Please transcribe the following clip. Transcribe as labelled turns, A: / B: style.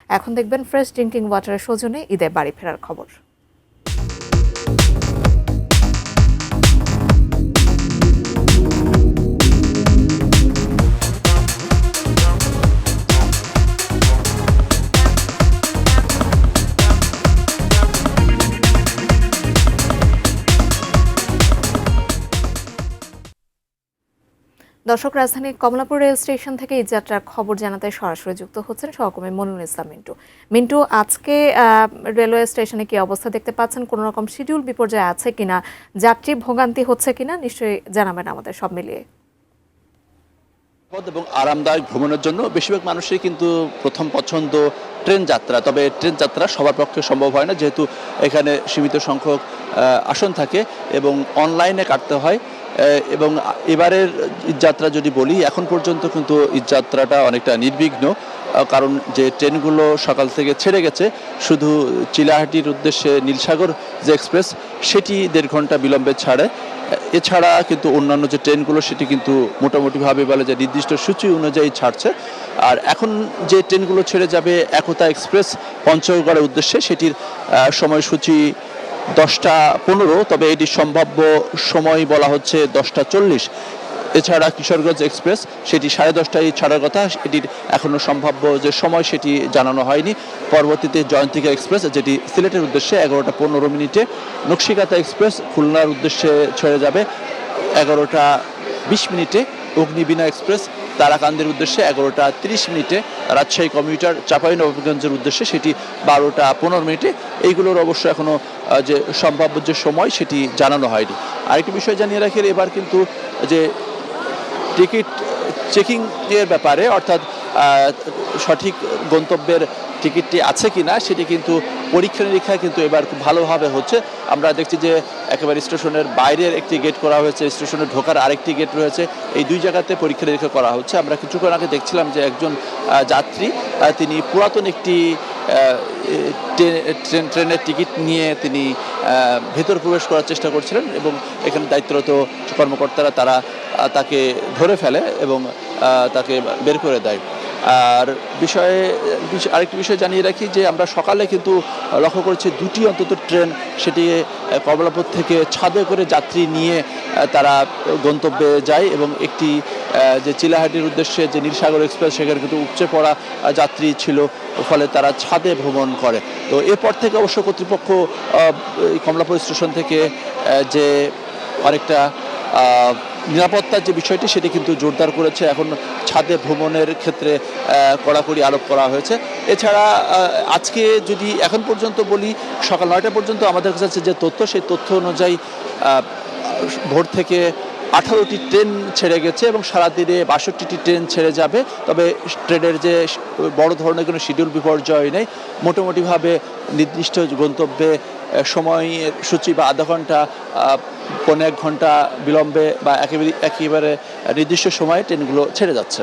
A: এখন দেখবেন fresh drinking ওয়াটারের সৌজন্যে ঈদে বাড়ি ফেরার খবর। দর্শক, রাজধানীর কমলাপুর রেল স্টেশন থেকে ঈদযাত্রার খবর জানাতে সরাসরি যুক্ত হচ্ছেন সহকর্মী মনিরুল ইসলাম মিন্টু। মিন্টু, আজকে রেলওয়ে স্টেশনে কি অবস্থা দেখতে পাচ্ছেন? কোনো রকম শিডিউল বিপর্যয় আছে কিনা, যাত্রী ভোগান্তি হচ্ছে কিনা, নিশ্চয়ই জানাবেন আমাদের সব মিলিয়ে।
B: এবং আরামদায়ক ভ্রমণের জন্য বেশিরভাগ মানুষই কিন্তু প্রথম পছন্দ ট্রেন যাত্রা। তবে ট্রেন যাত্রা সবার পক্ষে সম্ভব হয় না, যেহেতু এখানে সীমিত সংখ্যক আসন থাকে এবং অনলাইনে কাটতে হয়। এবং এবারের ঈদযাত্রা যদি বলি, এখন পর্যন্ত কিন্তু ঈদযাত্রাটা অনেকটা নির্বিঘ্ন, কারণ যে ট্রেনগুলো সকাল থেকে ছেড়ে গেছে, শুধু চিলাহাটির উদ্দেশ্যে নীলসাগর যে এক্সপ্রেস সেটি 1.5 ঘন্টা বিলম্বে ছাড়ে। এছাড়া কিন্তু অন্যান্য যে ট্রেনগুলো সেটি কিন্তু মোটামুটিভাবে বলে যে নির্দিষ্ট সূচি অনুযায়ী ছাড়ছে। আর এখন যে ট্রেনগুলো ছেড়ে যাবে একতা এক্সপ্রেস পঞ্চগড়ের উদ্দেশ্যে, সেটির সময়সূচি 10:15, তবে এটি সম্ভাব্য সময় বলা হচ্ছে 10:40। এছাড়া কিশোরগঞ্জ এক্সপ্রেস সেটি 10:30টায় ছাড়ার কথা, এটির এখনও সম্ভাব্য যে সময় সেটি জানানো হয়নি। পরবর্তীতে জয়ন্তিকা এক্সপ্রেস যেটি সিলেটের উদ্দেশ্যে 11:15, নকশিকাতা এক্সপ্রেস খুলনার উদ্দেশ্যে ছেড়ে যাবে 11:20। অগ্নিবীণা এক্সপ্রেস তারাকান্দির উদ্দেশ্যে 11:30, রাজশাহী কমিউটার চাঁপাইনবাবগঞ্জের উদ্দেশ্যে সেটি 12:15। এইগুলোর অবশ্য এখনও যে সম্ভাব্য যে সময় সেটি জানানো হয়নি। আরেকটি বিষয় জানিয়ে রাখি, এবার কিন্তু যে টিকিট চেকিং এর ব্যাপারে, অর্থাৎ সঠিক গন্তব্যের টিকিটটি আছে কিনা সেটি কিন্তু পরীক্ষা নিরীক্ষা কিন্তু এবার খুব ভালোভাবে হচ্ছে। আমরা দেখছি যে একেবারে স্টেশনের বাইরের একটি গেট করা হয়েছে, স্টেশনে ঢোকার আরেকটি গেট রয়েছে, এই 2 জায়গাতে পরীক্ষা নিরীক্ষা করা হচ্ছে। আমরা কিছুক্ষণ আগে দেখছিলাম যে একজন যাত্রী তিনি পুরাতন একটি ট্রেনের টিকিট নিয়ে তিনি ভেতর প্রবেশ করার চেষ্টা করছিলেন এবং এখানে দায়িত্বরত কর্মকর্তারা তারা তাকে ধরে ফেলে এবং তাকে বের করে দেয়। আর আরেকটি বিষয় জানিয়ে রাখি যে আমরা সকালে কিন্তু লক্ষ্য করেছি 2টি অন্তত ট্রেন সেটি কমলাপুর থেকে ছাদে করে যাত্রী নিয়ে তারা গন্তব্যে যায় এবং একটি যে চিলাহাটির উদ্দেশ্যে যে নীলসাগর এক্সপ্রেস সেখানে কিন্তু উপচে পড়া যাত্রী ছিল, ফলে তারা ছাদে ভ্রমণ করে। তো এরপর থেকে অবশ্য কর্তৃপক্ষ কমলাপুর স্টেশন থেকে যে অনেকটা নিরাপত্তার যে বিষয়টি সেটি কিন্তু জোরদার করেছে। এখন ছাদে ভ্রমণের ক্ষেত্রে কড়াকড়ি আরোপ করা হয়েছে। এছাড়া আজকে যদি এখন পর্যন্ত বলি, সকাল 9টা পর্যন্ত আমাদের কাছে যে তথ্য, সেই তথ্য অনুযায়ী ভোর থেকে 18টি ট্রেন ছেড়ে গেছে এবং সারাদিনে 62টি ট্রেন ছেড়ে যাবে। তবে ট্রেনের যে বড় ধরনের কোনো শিডিউল বিপর্যয় নেই, মোটামুটিভাবে নির্দিষ্ট গন্তব্যে সময়ের সূচি বা আধা ঘন্টা 1.5 ঘন্টা বিলম্বে বা একেবারে নির্দিষ্ট সময়ে ট্রেনগুলো ছেড়ে যাচ্ছে।